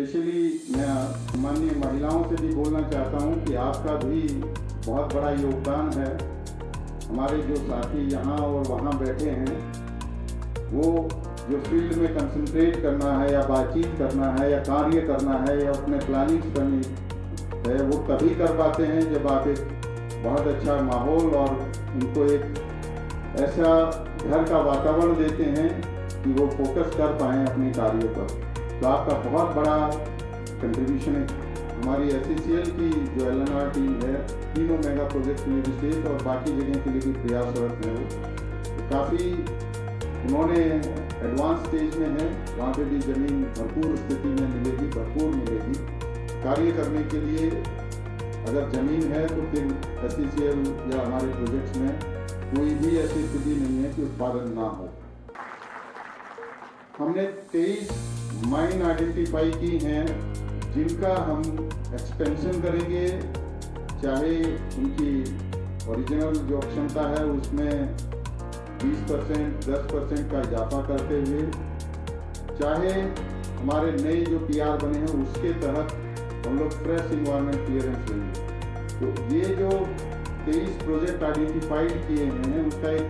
Specially मैं माननीय महिलाओं से भी बोलना चाहता हूं कि आपका भी बहुत बड़ा योगदान है। हमारे जो साथी यहाँ और वहाँ बैठे हैं, वो जो फील्ड में कंसंट्रेट करना है या बातचीत करना है या कार्य करना है या अपने प्लानिंग्स करनी है, वो तभी कर पाते हैं जब आप एक बहुत अच्छा माहौल और उनको एक ऐसा घर का वातावरण देते हैं कि वो फोकस कर पाएँ अपने कार्य पर। तो आपका बहुत बड़ा कंट्रीब्यूशन है। हमारी SCCL की जो LNR टीम है, तीनों मेगा प्रोजेक्ट के लिए विशेष और बाकी जगह के लिए भी प्रयासरत है। वो काफ़ी उन्होंने एडवांस स्टेज में है, वहाँ पे भी ज़मीन भरपूर स्थिति में मिलेगी, भरपूर मिलेगी। कार्य करने के लिए अगर ज़मीन है तो फिर SCCL या हमारे प्रोजेक्ट्स में कोई भी ऐसी स्थिति नहीं है कि उत्पादन ना हो। हमने 23 माइन आइडेंटिफाई की हैं जिनका हम एक्सपेंशन करेंगे, चाहे उनकी ओरिजिनल जो क्षमता है उसमें 20%, 10% का इजाफा करते हुए, चाहे हमारे नए जो PR बने हैं उसके तहत हम लोग फ्रेश इन्वायरमेंट क्लियरेंस लेंगे। तो ये जो 23 प्रोजेक्ट आइडेंटिफाइड किए हैं उसका एक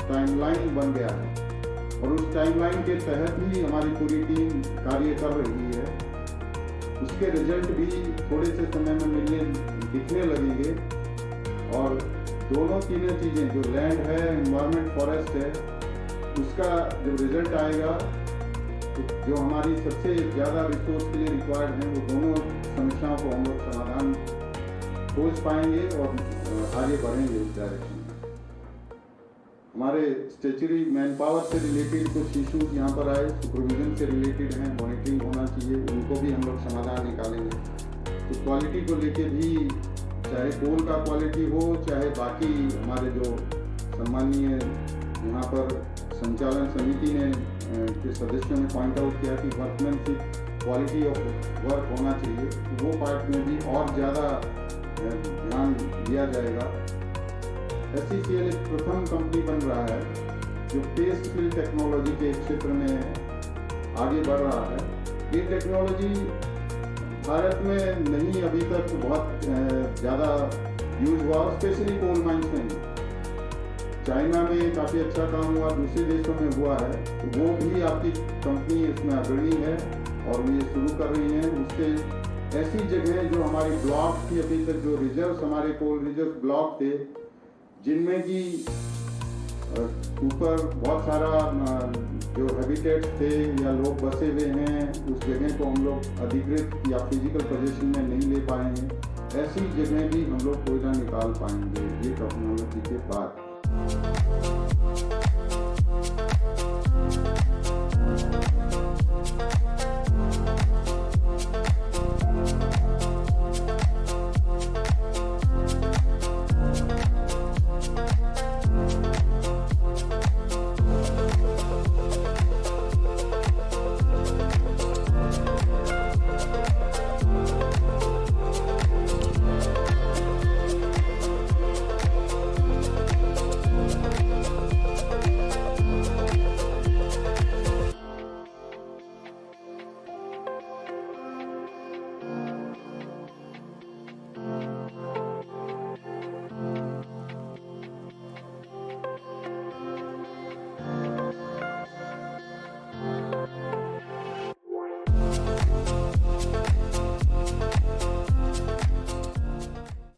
टाइमलाइन बन गया है और उस टाइमलाइन के तहत ही हमारी पूरी टीम कार्य कर रही है। उसके रिजल्ट भी थोड़े से समय में दिखने लगेंगे और दोनों तीनों चीज़ें जो लैंड है, एनवायरनमेंट, फॉरेस्ट है, उसका जब रिजल्ट आएगा तो जो हमारी सबसे ज़्यादा रिसोर्स के लिए रिक्वायर्ड हैं वो दोनों समस्याओं को हम लोग समाधान खोज पाएंगे और आगे बढ़ेंगे उस डायरेक्शन में। हमारे स्टेचुरी मैन पावर से रिलेटेड कुछ इशूज़ यहाँ पर आए, सुपरविजन से रिलेटेड हैं, मॉनिटरिंग होना चाहिए, उनको भी हम लोग समाधान निकालेंगे। तो क्वालिटी को लेके भी, चाहे कोल का क्वालिटी हो, चाहे बाकी हमारे जो सम्मानीय यहाँ पर संचालन समिति ने के सदस्यों ने पॉइंट आउट किया कि वर्कमैनशिप, क्वालिटी ऑफ वर्क होना चाहिए, तो वो पार्ट में भी और ज़्यादा ध्यान दिया जाएगा। SCCL एक प्रथम कंपनी बन रहा है जो पेस्ट फिल टेक्नोलॉजी के क्षेत्र में आगे बढ़ रहा है। ये टेक्नोलॉजी भारत में नहीं अभी तक बहुत ज़्यादा यूज हुआ, स्पेशली कोल माइंस में। चाइना में काफ़ी अच्छा काम हुआ, दूसरे देशों में हुआ है, तो वो भी आपकी कंपनी इसमें अग्रणी है और वो ये शुरू कर रही है। उससे ऐसी जगह जो हमारी ब्लॉक थी, अभी तक जो रिजर्व हमारे कोल रिजर्व ब्लॉक थे, जिनमें कि ऊपर बहुत सारा जो हैबिटेट्स थे या लोग बसे हुए हैं, उस जगह को हम लोग अधिकृत या फिजिकल पोजीशन में नहीं ले पाए हैं, ऐसी जगह भी हम लोग कोयला निकाल पाएंगे ये टेक्नोलॉजी के बाद।